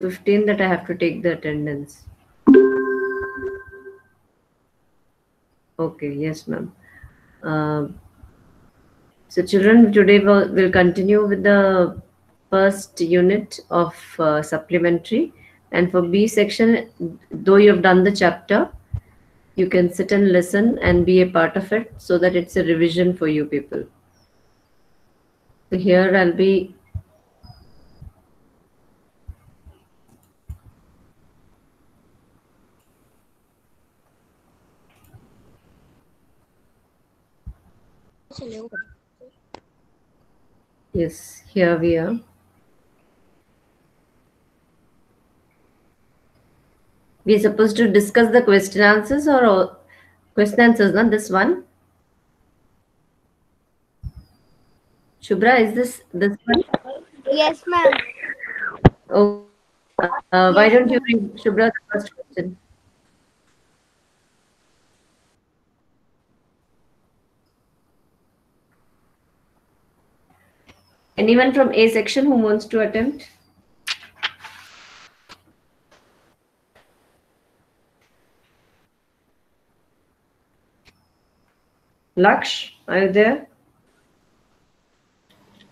15 that I have to take the attendance. Okay, yes, ma'am. Uh, so, children, today will continue with the first unit of supplementary. And for B section, though you have done the chapter, you can sit and listen and be a part of it so that it's a revision for you people. So, here I'll be yes, here we are. We're supposed to discuss the question answers or question answers, not this one. Shubhra, is this one? Yes, ma'am. Okay. Why Yes, don't you ma'am. read Shubhra the first question? Anyone from A section who wants to attempt? Laksh, are you there?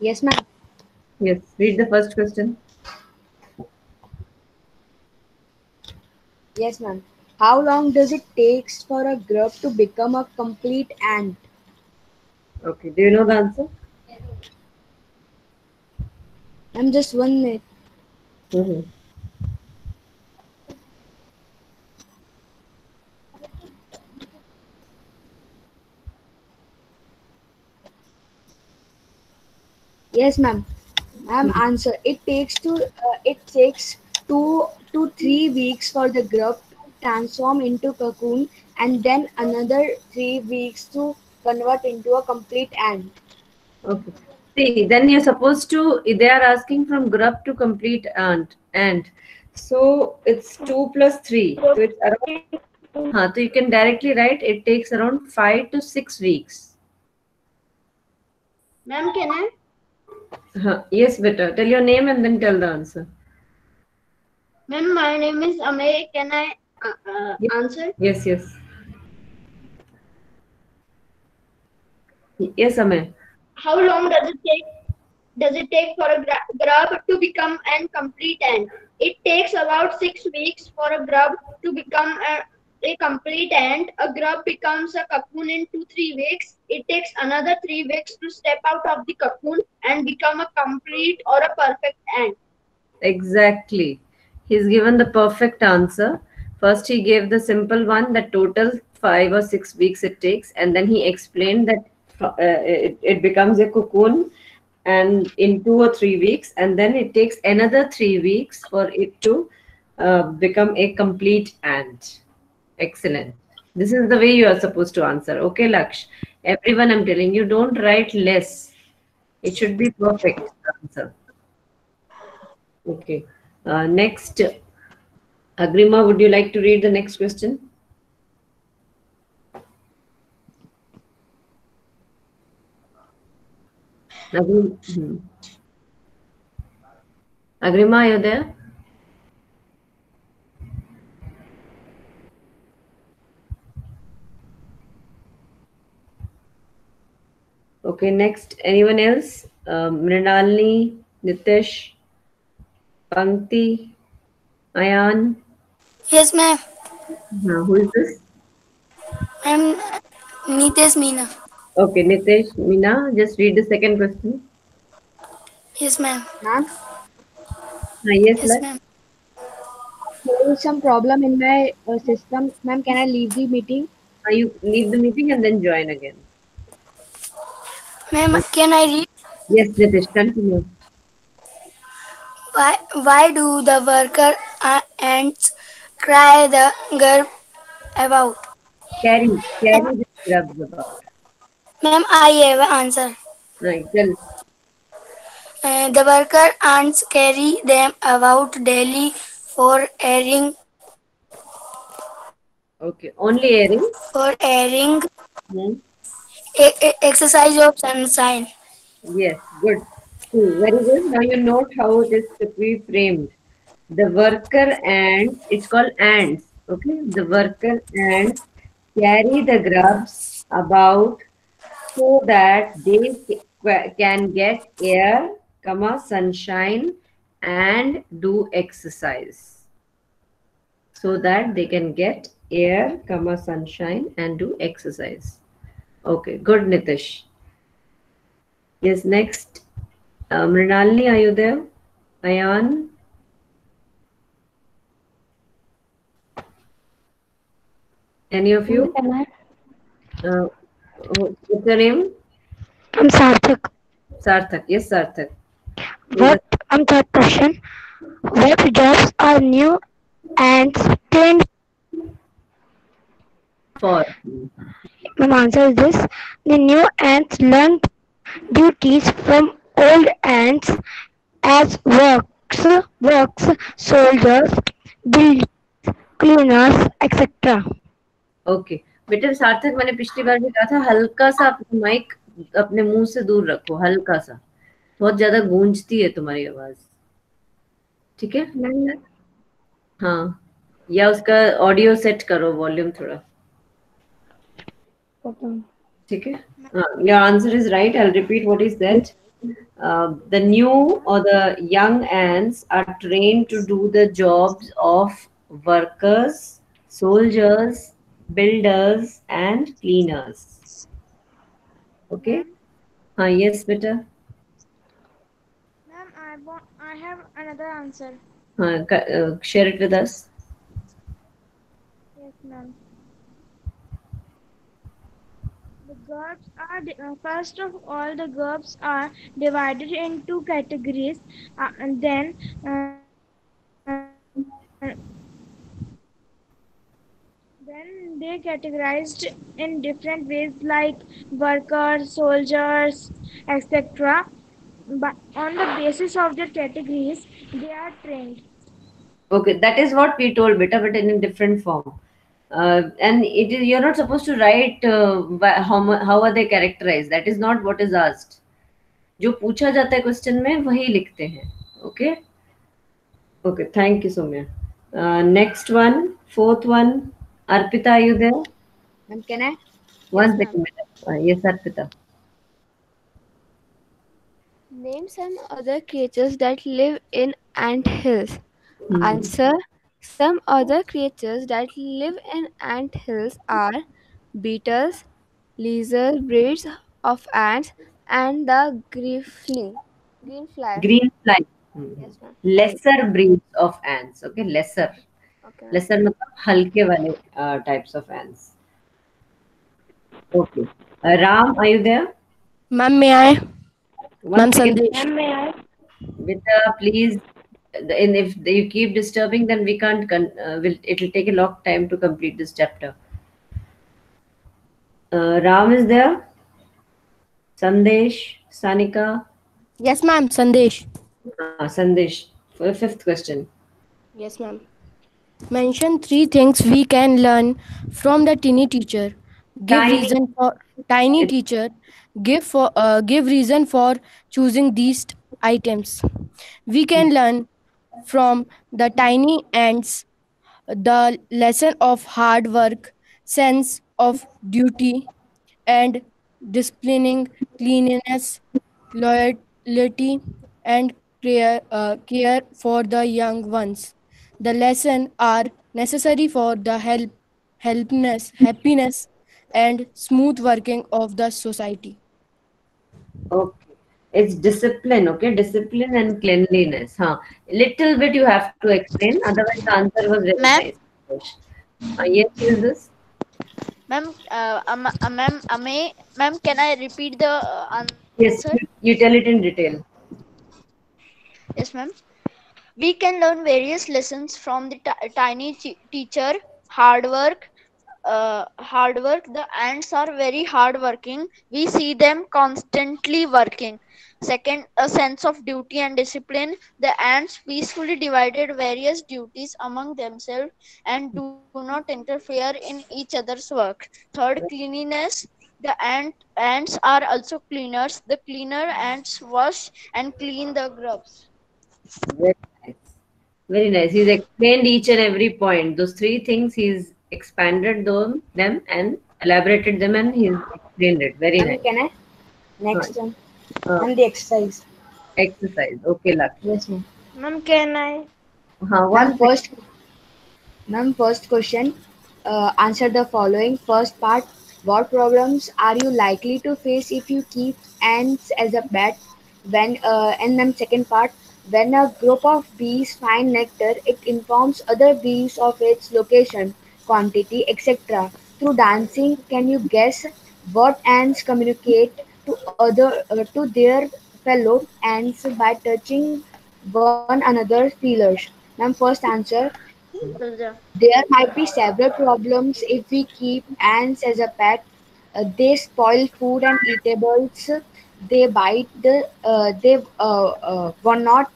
Yes, ma'am. Yes. Read the first question. Yes, ma'am. How long does it take for a grub to become a complete ant? Okay. Do you know the answer? I'm just 1 minute. Mm-hmm. Yes, ma'am. Ma'am, answer. It takes 2 to 3 weeks for the grub to transform into cocoon, and then another 3 weeks to convert into a complete ant. Okay. See, then you're supposed to, they are asking from grub to complete ant. So it's 2 plus 3. So it's around, so you can directly write it takes around 5 to 6 weeks. Ma'am, can I? Yes, better. Tell your name and then tell the answer. Ma'am, my name is Amay. Can I Yes, answer? yes, yes. Yes, Amay. How long does it take? Does it take for a grub to become an complete ant? It takes about 6 weeks for a grub to become a complete ant. A grub becomes a cocoon in 2 3 weeks. It takes another 3 weeks to step out of the cocoon and become a complete or a perfect ant. Exactly. He's given the perfect answer. First, he gave the simple one that total 5 or 6 weeks it takes, and then he explained that it becomes a cocoon and in 2 or 3 weeks, and then it takes another 3 weeks for it to become a complete ant. Excellent. This is the way you are supposed to answer. Okay, Laksh. Everyone, I'm telling you, don't write less. It should be perfect answer. Okay. Next, Agrima, would you like to read the next question? Agrima, are you there? Okay, next, anyone else? Mrinalini, Nitesh, Pankti, Ayan. Yes, ma'am. Who is this? I'm Nitesh Meena. Okay, Nitesh, Mina, just read the second question. Yes, ma'am. Ma'am, Yes, Yes, Laksh. ma'am. there is some problem in my system. Ma'am, can I leave the meeting? You leave the meeting and then join again. Ma'am, can I read? Yes, Nitesh, continue. Why do the worker ants cry the girl about? Carry the grubs about. Ma'am, I have an answer. Right, tell. The worker ants carry them about daily for airing Okay, only airing. for airing Hmm. exercise of sunshine. Yes, good. Cool. Very good. Now you note how it is to be framed. The worker ants, it's called ants, okay? The worker ants carry the grubs about so that they can get air, comma, sunshine, and do exercise. So that they can get air, comma, sunshine, and do exercise. Okay, good, Nitish. Yes, next. Mrinalini, are you there? Ayan, any of you? Am I? Uh, what's your name? I'm Sarthak. Sarthak. Yes, Sarthak. Please. What? Third question. What jobs are new and trained? For. My answer is this: the new ants learn duties from old ants as works, soldiers, builders, cleaners, etc. Okay बेटे सार्थक मैंने पिछली बार भी कहा था हल्का सा अपना माइक अपने मुंह से दूर रखो हल्का सा बहुत ज्यादा गूंजती है तुम्हारी आवाज ठीक है हाँ या उसका ऑडियो सेट करो वॉल्यूम थोड़ा ठीक है your answer is right. I'll repeat what is that. The new or the young ants are trained to do the jobs of workers, soldiers, builders, and cleaners. Okay? Ma'am, Yes, beta. ma'am, I have another answer. Share it with us. Yes, ma'am. The verbs are first of all the verbs are divided into categories, and then they categorized in different ways like workers, soldiers, etc. But on the basis of the categories, they are trained. Okay, that is what we told beta, but in a different form. And it is you're not supposed to write how are they characterized. That is not what is asked. जो पूछा जाता है question में वही लिखते हैं. Okay. Okay. Thank you, Soumya. Next one, fourth one. Arpita, are you there? Ma'am, can I? One Yes, ma'am. second. Yes, Arpita. Name some other creatures that live in ant hills. Hmm. Answer. Some other creatures that live in ant hills are beetles, lizards, breeds of ants, and the greenfly. Green fly. Hmm. Yes, ma'am. Right. Lesser breeds of ants. Okay, lesser. Okay, ma'am. Lesser मतलब हल्के वाले types of ants. Okay. Ram, are you there? Ma'am, may I? One Ma'am, second. Sandesh. Vita, please. And if you keep disturbing, then we can't. It'll take a long time to complete this chapter. Ram is there. Sandesh, Sanika, Yes, ma'am, Sandesh. Sandesh. For the fifth question. Yes, ma'am. Mention three things we can learn from the tiny teacher. Give Tiny. reason for tiny teacher. Give reason for choosing these items. We can learn from the tiny ants the lesson of hard work, sense of duty, and disciplining cleanliness, loyalty, and care for the young ones. The lessons are necessary for the happiness, and smooth working of the society. Okay. It's discipline, okay? Discipline and cleanliness. Huh? Little bit you have to explain. Otherwise, the answer was very Ma'am, nice. Yes, who is this? ma'am, ma'am, can I repeat the answer? Yes, you tell it in detail. Yes, ma'am. We can learn various lessons from the tiny teacher. Hard work, hard work. The ants are very hard working. We see them constantly working. Second, a sense of duty and discipline. The ants peacefully divided various duties among themselves and do not interfere in each other's work. Third, cleanliness. The ants are also cleaners. The cleaner ants wash and clean the grubs. Very nice. Very nice. He's explained each and every point. Those three things he's expanded them and elaborated them, and he's explained it. Very Ma'am, nice. can I? Right. Next one. Uh, And the exercise. exercise. Okay, Lakshmi. Yes, ma'am. Ma'am, can I? Ma'am, One thing. first question. Answer the following. First part. What problems are you likely to face if you keep ants as a pet? And then second part. When a group of bees find nectar, it informs other bees of its location, quantity, etc. Through dancing, can you guess what ants communicate to their fellow ants by touching one another's feelers? Ma'am, first answer. Raja. There might be several problems if we keep ants as a pet. They spoil food and eatables. They bite. They will not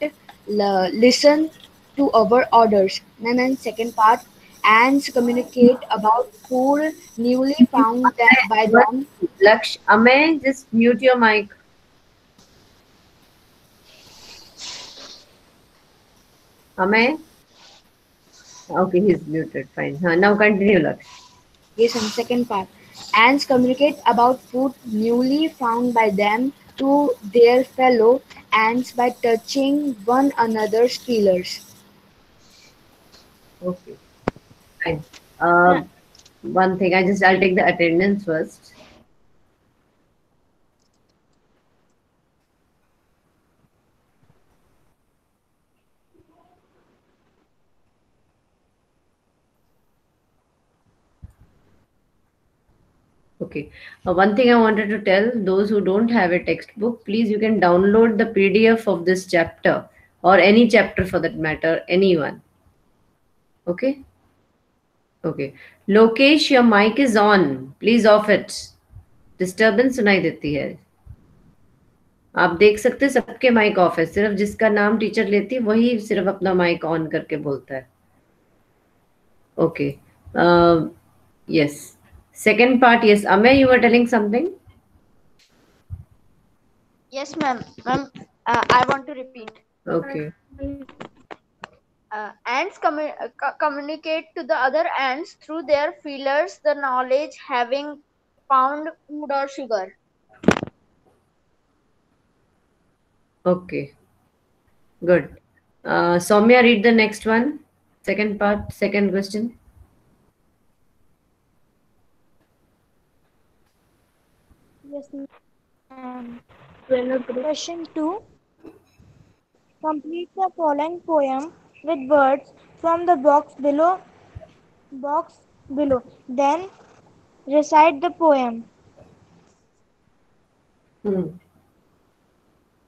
listen to our orders. And then second part, ants communicate about food newly found by them. Laksh, Amay, just mute your mic. Amay? Okay, he's muted. Fine. Now continue, Laksh. Yes, and second part. Ants communicate about food newly found by them to their fellow ants by touching one another's feelers. Okay, fine. Uh, one thing, I'll take the attendance first. Okay. One thing I wanted to tell those who don't have a textbook, please you can download the PDF of this chapter or any chapter for that matter, anyone. Okay? Okay. Lokesh, your mic is on. Please off it. Disturbance सुनाई देती है. आप देख सकते हैं सबके mic off है, सिर्फ जिसका नाम टीचर लेती है वही सिर्फ अपना माइक ऑन करके बोलता है. Okay. Yes. Second part, yes. Amay, you were telling something? Yes, ma'am. Ma'am, I want to repeat. Okay. Ants communicate to the other ants through their feelers, the knowledge having found food or sugar. Okay. Good. Soumya, read the next one. Second part, second question. Yes, ma'am. Question 2. Complete the following poem with words from the box below. Then recite the poem.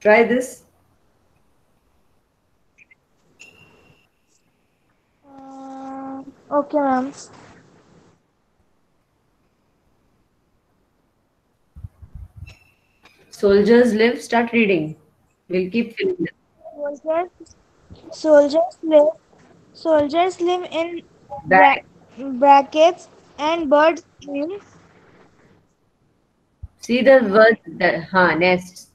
Try this. Okay, ma'am. Soldiers live. Start reading. We'll keep filling them. Soldiers, soldiers live. Soldiers live in Back. brackets and birds in See the word that nests.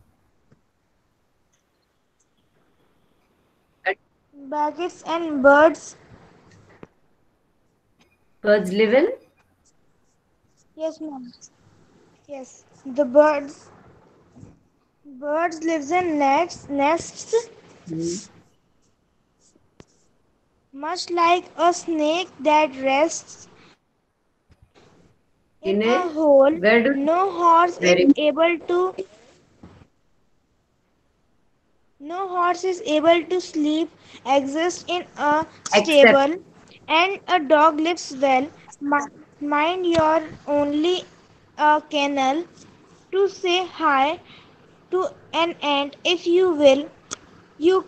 brackets and birds. Birds live in. Yes, ma'am. Yes, the birds lives in nests, much like a snake that rests in a hole. Where do No horse very is able to No horse is able to sleep, exist in a except stable, and a dog lives well. Mind you're only a kennel to say hi to an ant if you will. You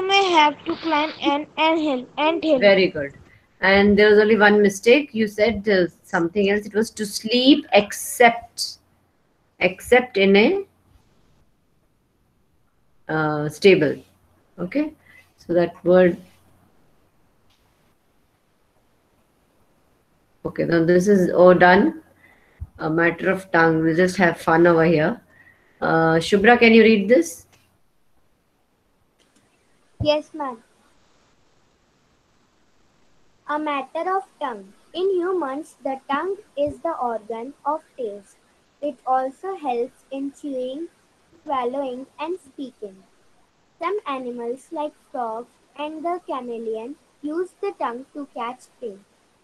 may have to climb an ant hill. very good. And there was only one mistake. You said something else. It was to sleep except in a stable. Okay. So that word. Okay. Now this is all done. A matter of tongue. We'll just have fun over here. Shubhra, can you read this? Yes, ma'am. A matter of tongue. In humans, the tongue is the organ of taste. It also helps in chewing, swallowing, and speaking. Some animals, like frogs and the chameleon, use the tongue to catch prey.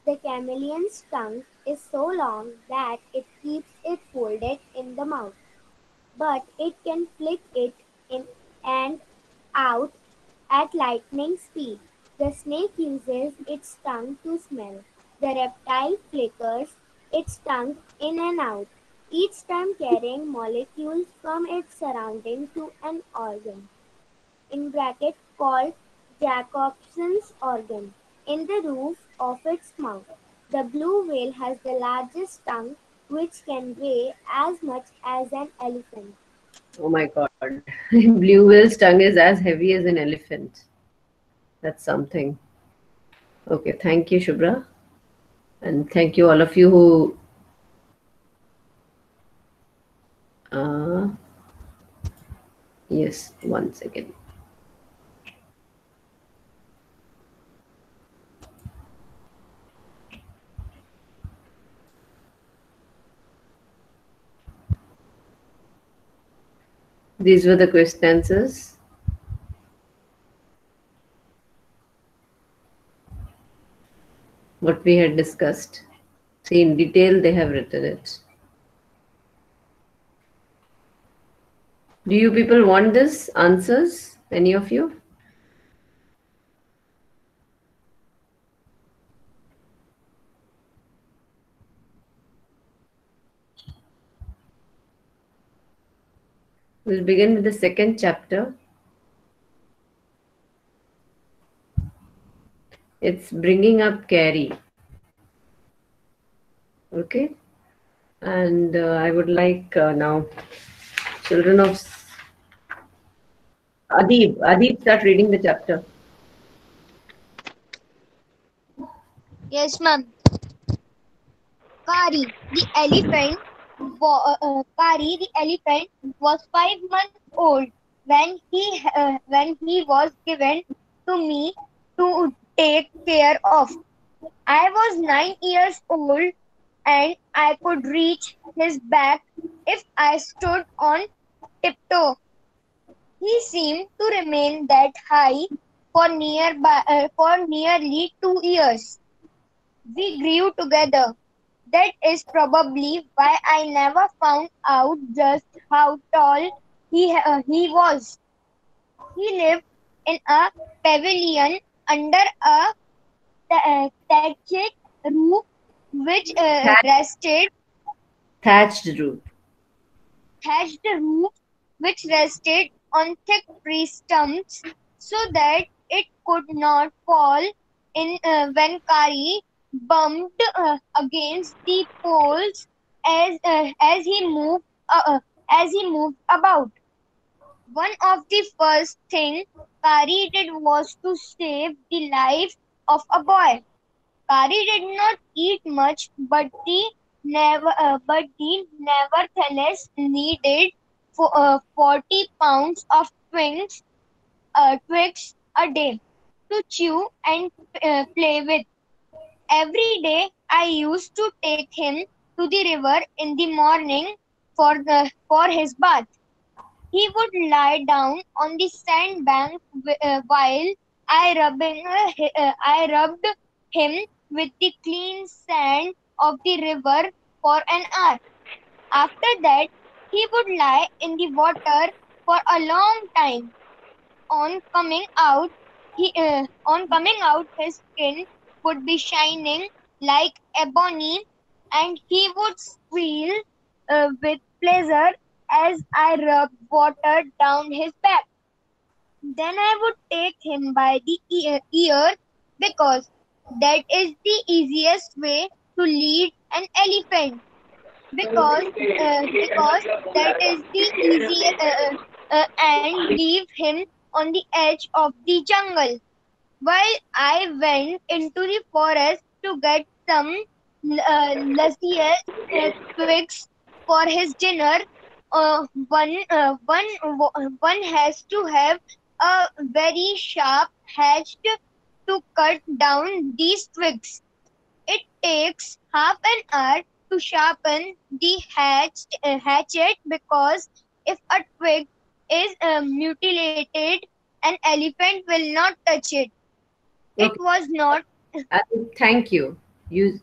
The chameleon's tongue is so long that it keeps it folded in the mouth, but it can flick it in and out at lightning speed. The snake uses its tongue to smell. The reptile flickers its tongue in and out, each time carrying molecules from its surrounding to an organ in bracket called Jacobson's organ in the roof of its mouth. The blue whale has the largest tongue, which can weigh as much as an elephant. Oh my God. Blue whale's tongue is as heavy as an elephant. That's something. Okay, thank you, Shubhra. And thank you all of you who yes, one second. These were the question answers. What we had discussed. See, in detail, they have written it. Do you people want this answers? Any of you? We'll begin with the second chapter. It's bringing up Carrie. Okay. And I would like now children of Adib, start reading the chapter. Yes, ma'am. Kari the elephant was 5 months old when he was given to me to take care of. I was 9 years old and I could reach his back if I stood on tiptoe. He seemed to remain that high for nearly 2 years. We grew together. That is probably why I never found out just how tall he was. He lived in a pavilion under a thatched roof which rested Thatched roof. thatched roof which rested on thick tree stumps so that it could not fall in when Kari bumped against the poles as he moved about. One of the first things Kari did was to save the life of a boy. Kari did not eat much, but the nevertheless needed 40 pounds of twigs a day to chew and play with. Every day I used to take him to the river in the morning for his bath. He would lie down on the sandbank while I rubbed him with the clean sand of the river for an hour. After that, he would lie in the water for a long time. On coming out, his skin would be shining like ebony, and he would squeal with pleasure as I rubbed water down his back. Then I would take him by the ear because that is the easiest way to lead an elephant. Because that is the and leave him on the edge of the jungle while I went into the forest to get some luscious twigs for his dinner. One has to have a very sharp edged to cut down these twigs. It takes half an hour to sharpen the hatchet because if a twig is mutilated, an elephant will not touch it. It Okay. was not. Thank you. You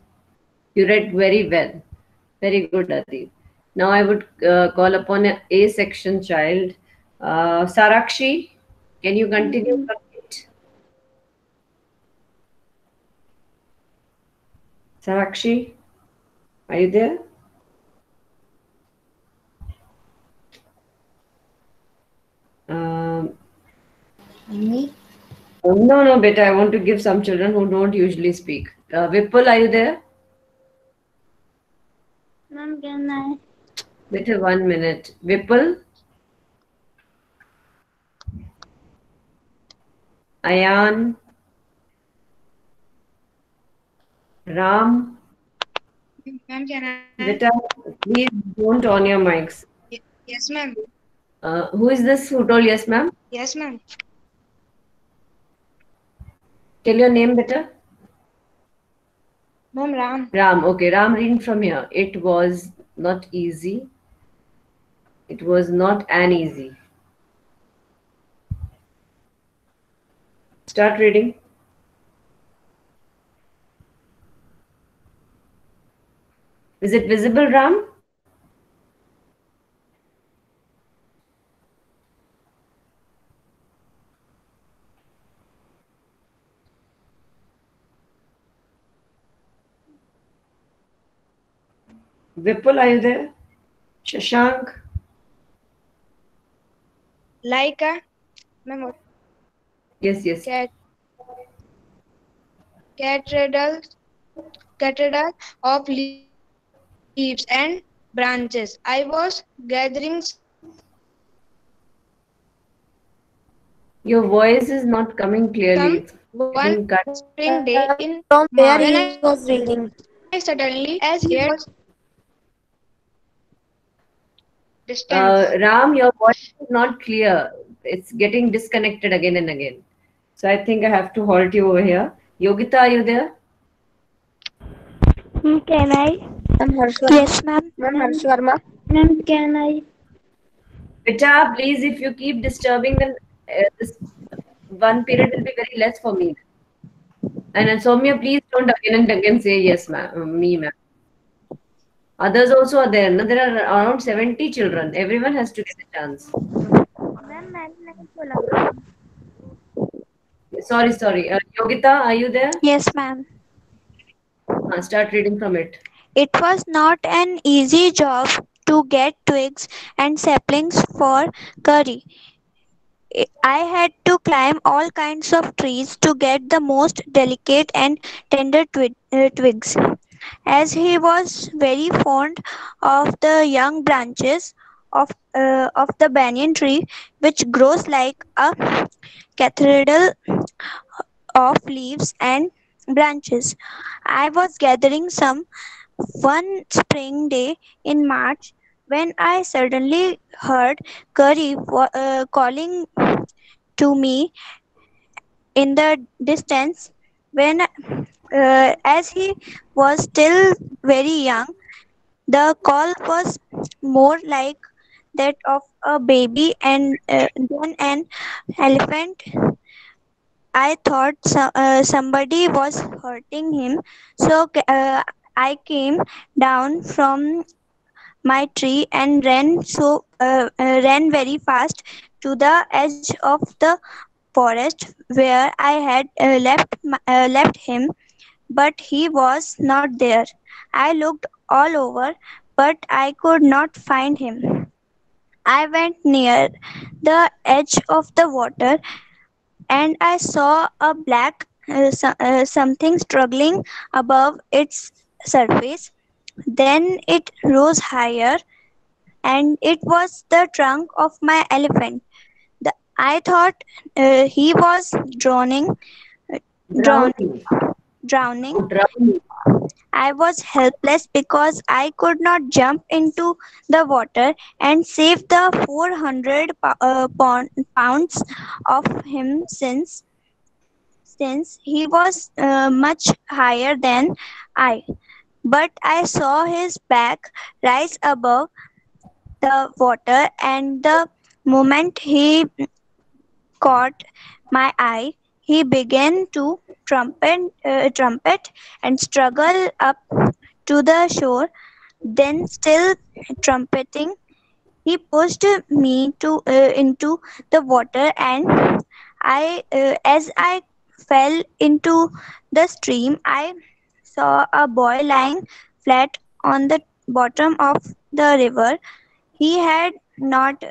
read very well. Very good, Adi. Now I would call upon a section child. Sarakshi, can you continue from it? Sarakshi, are you there? Um, Me? no, beta. I want to give some children who don't usually speak. Vipul, are you there? Ma'am, can I? Beta, 1 minute. Vipul, Ayan, Ram. Ma'am, can I? Beta, please don't on your mics. Yes, ma'am. Who is this who told yes, ma'am? Yes, ma'am. Tell your name, beta. Ma'am, Ram. Ram. Okay, Ram, reading from here. It was not easy. It was not an easy. Start reading. Is it visible, Ram? Vipul, are you there? Shashank? Like a ma'am, Yes. cat, cathedral, cathedral of leaves and branches. I was gathering some one Your voice is not coming clearly. It's getting cut. spring day in From March where when I he was reading. suddenly heard distance. Ram, your voice is not clear. It's getting disconnected again and again. So I think I have to halt you over here. Yogita, are you there? Can I? Ma'am Harshvarma. Yes, ma'am. Ma'am Harshvarma. Ma'am, can I? Beta, please, if you keep disturbing, then this one period will be very less for me. And Soumya, please don't again and again say yes, ma'am, me, ma'am. Others also are there. No? There are around 70 children. Everyone has to get a chance. Ma'am मैंने नहीं बोला. Sorry. Yogita, are you there? Yes, ma'am. Start reading from it. It was not an easy job to get twigs and saplings for curry. I had to climb all kinds of trees to get the most delicate and tender twigs. As he was very fond of the young branches of the banyan tree, which grows like a cathedral of leaves and branches. I was gathering some one spring day in March when I suddenly heard Curry calling to me in the distance. When as he was still very young, the call was more like that of a baby and than an elephant. I thought somebody was hurting him, so I came down from my tree and ran very fast to the edge of the forest where I had left him, but he was not there. I looked all over, but I could not find him. I went near the edge of the water and I saw a black something struggling above its surface. Then it rose higher, and it was the trunk of my elephant. I thought he was drown, Drowning. drowning. Oh, drowning. I was helpless because I could not jump into the water and save the 400 pounds of him since he was much higher than I. But I saw his back rise above the water, and the moment he caught my eye, he began to trumpet and struggle up to the shore. Then, still trumpeting, he pushed me into the water, and as I fell into the stream, I saw a boy lying flat on the bottom of the river. He had not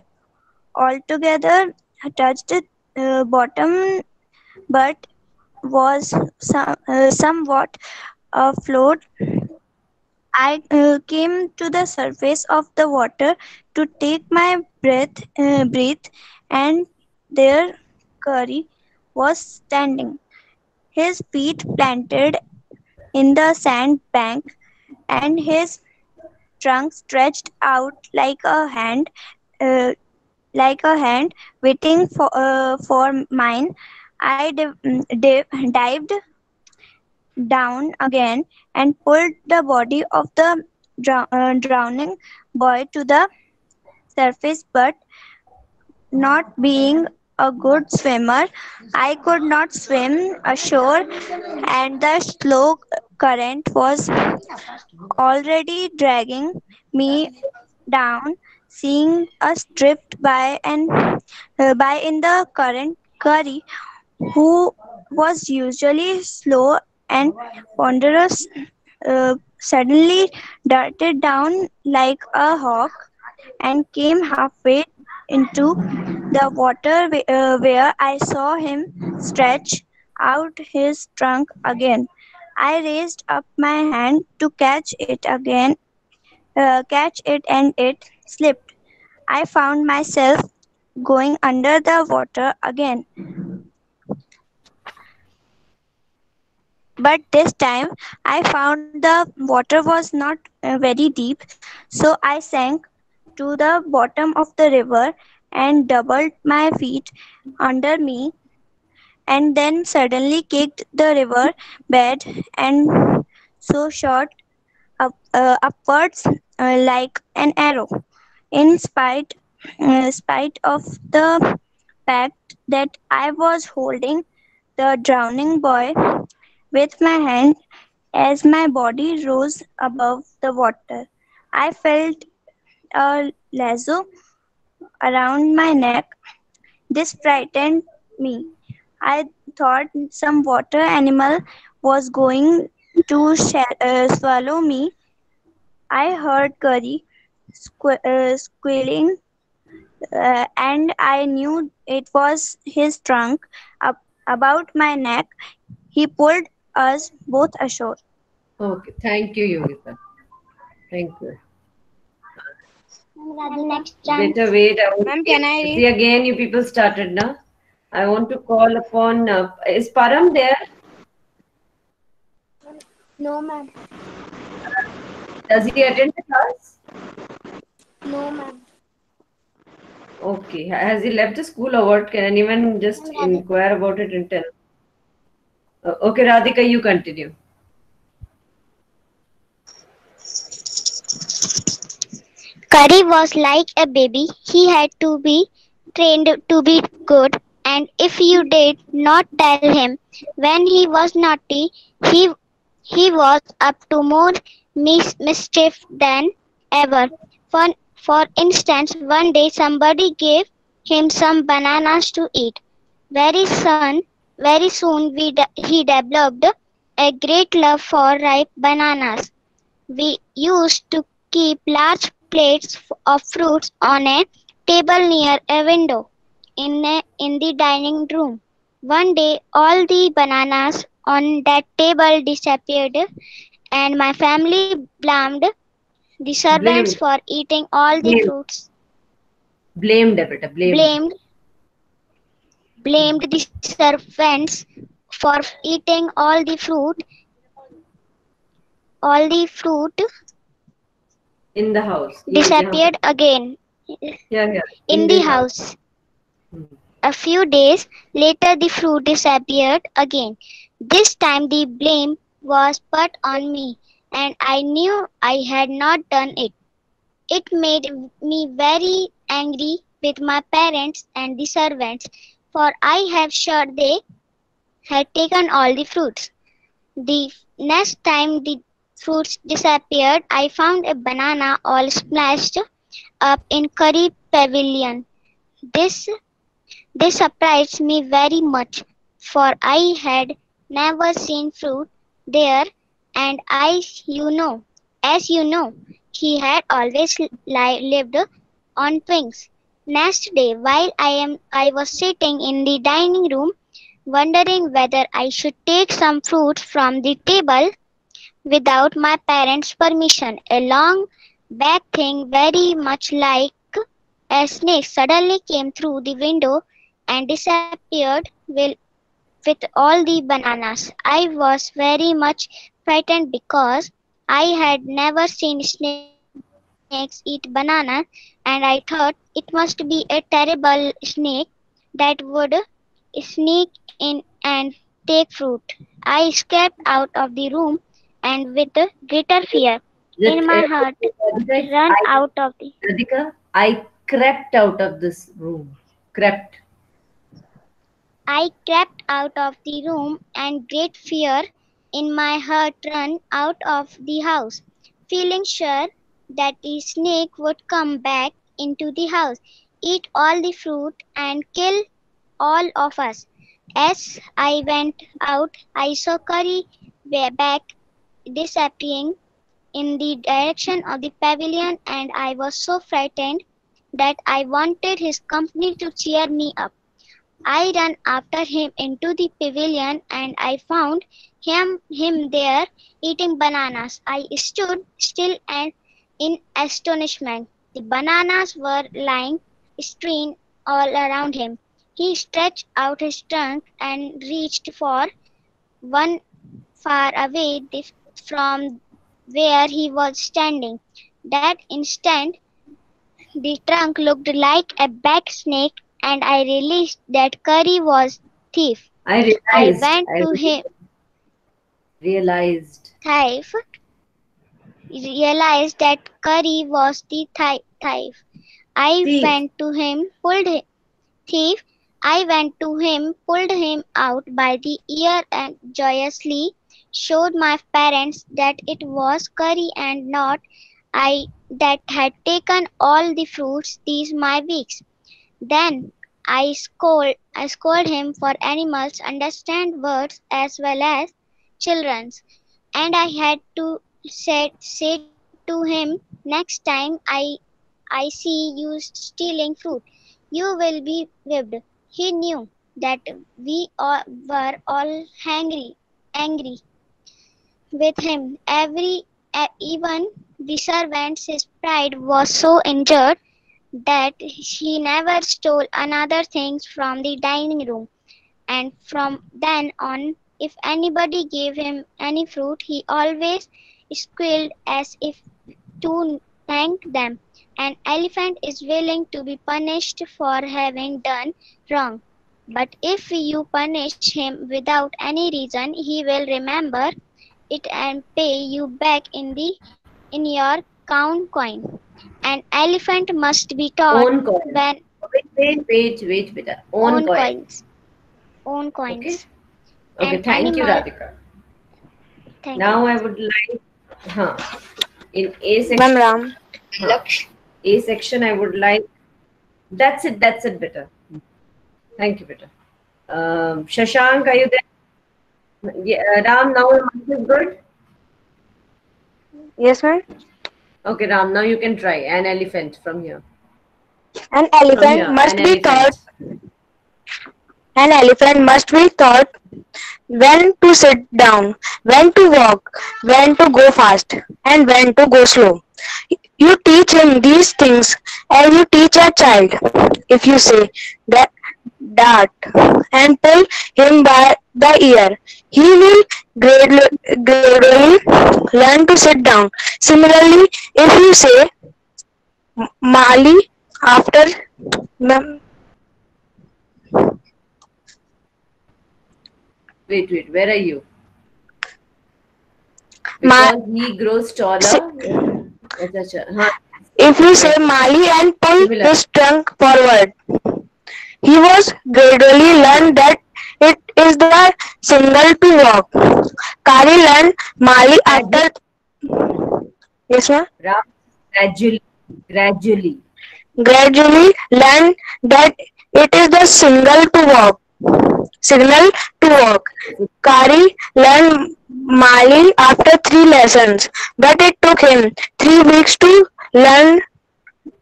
altogether touched bottom, but was somewhat afloat. I came to the surface of the water to take my breath, and there Curry was standing, his feet planted in the sand bank, and his trunk stretched out uh, like a hand, waiting for mine. I dived down again and pulled the body of the drowning boy to the surface, but not being a good swimmer, I could not swim ashore, and the slow current was already dragging me down. Seeing us drift by in the current, Curry, who was usually slow and ponderous, suddenly darted down like a hawk and came halfway into the water where I saw him stretch out his trunk again. I raised up my hand to catch it, and it slipped. I found myself going under the water again. But this time I found the water was not very deep, so I sank to the bottom of the river and doubled my feet under me, and then suddenly kicked the river bed and so shot upwards like an arrow. In spite of the fact that I was holding the drowning boy with my hand as my body rose above the water, I felt a lasso around my neck. This frightened me. I thought some water animal was going to swallow me. I heard Curry squealing, and I knew it was his trunk about my neck. He pulled us both ashore. Okay, thank you, Yogita. Thank you. Radhi, next chance. Better wait. Ma'am, can I read? See, again, you people started now. I want to call upon. Is Param there? No, ma'am. Does he attend the class? No, ma'am. Okay. Has he left the school or what? Can anyone just inquire about it and tell? Okay, Radhika, you continue. Curry was like a baby. He had to be trained to be good, and if you did not tell him when he was naughty, he he was up to more mischief than ever. For instance, one day somebody gave him some bananas to eat. Very soon he developed a great love for ripe bananas. We used to keep large plates of fruits on a table near a window in the dining room. One day, all the bananas on that table disappeared, and my family blamed the servants Blamed. for eating all the Blamed. fruits. Blamed, beta. Blamed. Blamed the servants for eating all the fruit. All the fruit In the house. disappeared again Yeah. in the house. A few days later, the fruit disappeared again. This time, the blame was put on me, and I knew I had not done it. It made me very angry with my parents and the servants, for I have sure they had taken all the fruits. The next time the fruits disappeared, I found a banana all splashed up in curry pavilion. This this surprised me very much, for I had never seen fruit there, and as you know, he had always lived on twigs. Next day, while I was sitting in the dining room, wondering whether I should take some fruit from the table without my parents' permission, a long black thing very much like a snake suddenly came through the window and disappeared with all the bananas. I was very much frightened because I had never seen snakes eat bananas, and I thought it must be a terrible snake that would sneak in and take fruit. I escaped out of the room and with greater fear in That, my heart Radhika, ran out of the Radhika, I crept out of this room. Crept. I crept out of the room and great fear in my heart ran out of the house, feeling sure that the snake would come back into the house, eat all the fruit and kill all of us. As I went out, I saw Curry back disappearing in the direction of the pavilion, and I was so frightened that I wanted his company to cheer me up. I ran after him into the pavilion and I found him there eating bananas. I stood still and in astonishment. The bananas were lying strewn all around him. He stretched out his trunk and reached for one far away from where he was standing. That instant the trunk looked like a black snake, and I realized that Curry was thief. I I realized. went to him Realized. thief, realized that Curry was the thief. I Thief. went to him, pulled him, thief. I went to him, pulled him out by the ear, and joyously showed my parents that it was Curry and not I that had taken all the fruits these my weeks. Then I scold him for animals understand words as well as children's, and I had to say to him, next time I see you stealing fruit, you will be whipped. He knew that we all were all angry with him. Even the servants, his pride was so injured that he never stole another things from the dining room, and from then on, if anybody gave him any fruit, he always squealed as if to thank them. An elephant is willing to be punished for having done wrong, but if you punish him without any reason, he will remember it and pay you back in your crown coin. An elephant must be taught Own coin. when Wait, beta. Own own coin. coins, own Okay. coins. Okay. An Thank you, animal. Radhika. Thank Now you. I would like, in A Ma'am section, Ram. A section, I would like. That's it, beta. Thank you, beta. Shashank, are you there? Yeah, Ram, now your mic is good. Yes, ma'am. Okay, Ram, now you can try an elephant from here. An From elephant here, must an be taught. elephant. An elephant must be taught when to sit down, when to walk, when to go fast, and when to go slow. You teach him these things as you teach a child. If you say that dart and pull him by the ear, he will gradually learn to sit down. Similarly, if you say Mali after Wait. Where are you? Ma- Because he grows taller. अच्छा, अच्छा, हाँ, if we say correct. Mali and pull Similar. his trunk forward, he was gradually learned that it is the single to walk. Kari learned Mali after. Yes, ma'am. Ram, gradually. Gradually learned that it is the signal to walk. Kari learned Mali after 3 lessons, but it took him 3 weeks to learn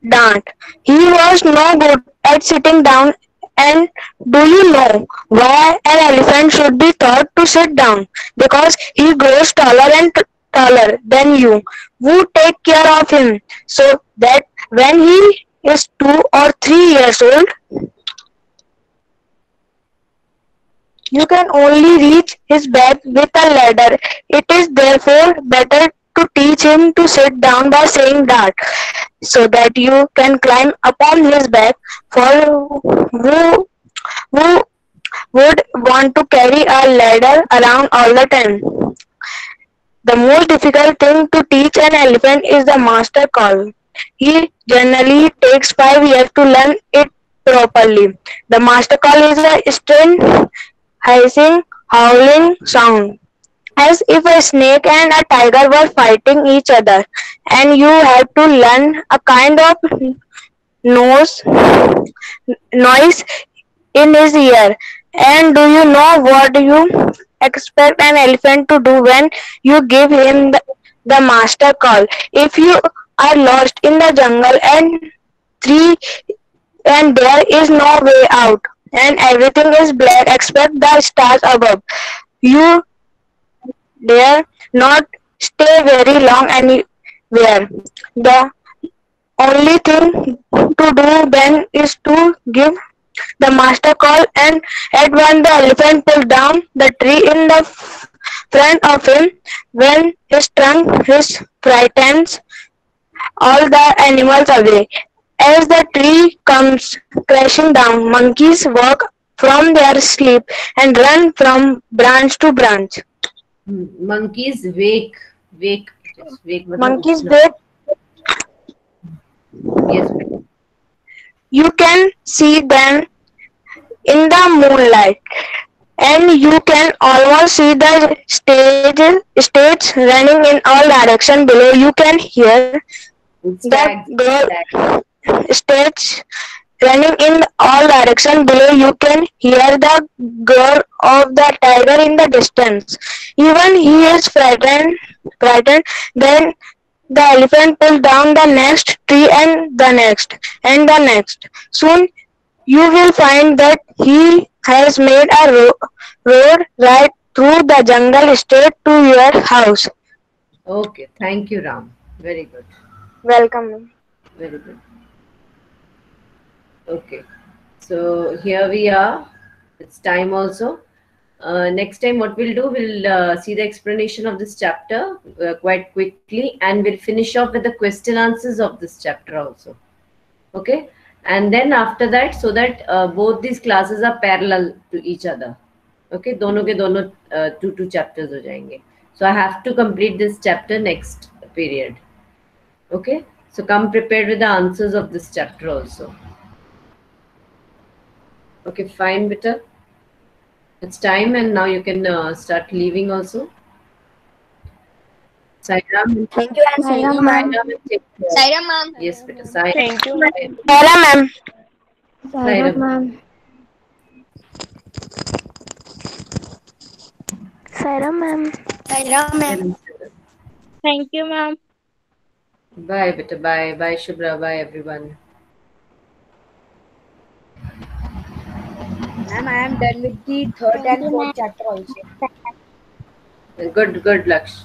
dant. He was no good at sitting down. And do you know why an elephant should be taught to sit down? Because he grows taller and taller than you, who take care of him, so that when he is 2 or 3 years old, you can only reach his back with a ladder. It is therefore better to teach him to sit down by saying that, so that you can climb upon his back. For who would want to carry a ladder around all the time? The most difficult thing to teach an elephant is the master call. He generally takes 5 years to learn it properly. The master call is a strange, hissing, howling sound, as if a snake and a tiger were fighting each other, and you have to learn a kind of nose noise in his ear. And do you know what you expect an elephant to do when you give him the master call? If you are lost in the jungle three and there is no way out, and everything is black except the stars above, you dare not stay very long anywhere. The only thing to do then is to give the master call, and at once the elephant pulled down the tree in the front of him. When his trunk frightens all the animals away. As the tree comes crashing down, monkeys wake from their sleep and run from branch to branch. Monkeys wake. Monkeys मतलब wake. Yes. You can see them in the moonlight, and you can almost see the stages running in all directions below. You can hear the girl stage running in all directions below. You can hear the growl of the tiger in the distance. Even he is frightened. Then the elephant pulls down the next tree and the next and the next. Soon you will find that he has made a road right through the jungle straight to your house. Okay, thank you, Ram. Very good. Welcome. Very good. Okay, so here we are. It's time also. Next time, what we'll do, we'll see the explanation of this chapter quite quickly, and we'll finish off with the question answers of this chapter also. Okay, and then after that, so that both these classes are parallel to each other. Okay, दोनों के दोनों two chapters हो जाएंगे. So I have to complete this chapter next period. Okay, so come prepared with the answers of this chapter also. Okay, fine, beta. It's time, and now you can start leaving also. Sairam. Thank you, and Sairam, ma'am. Sairam, ma'am. Yes, beta. Sairam. Thank you, ma'am. Sairam. ma'am. Sairam, ma'am. Sairam. Thank you, ma'am. Bye, beta. Bye. Bye, Shubhra. Bye, everyone. Ma'am, I am done with the third and fourth chapter also. Good, Laksh.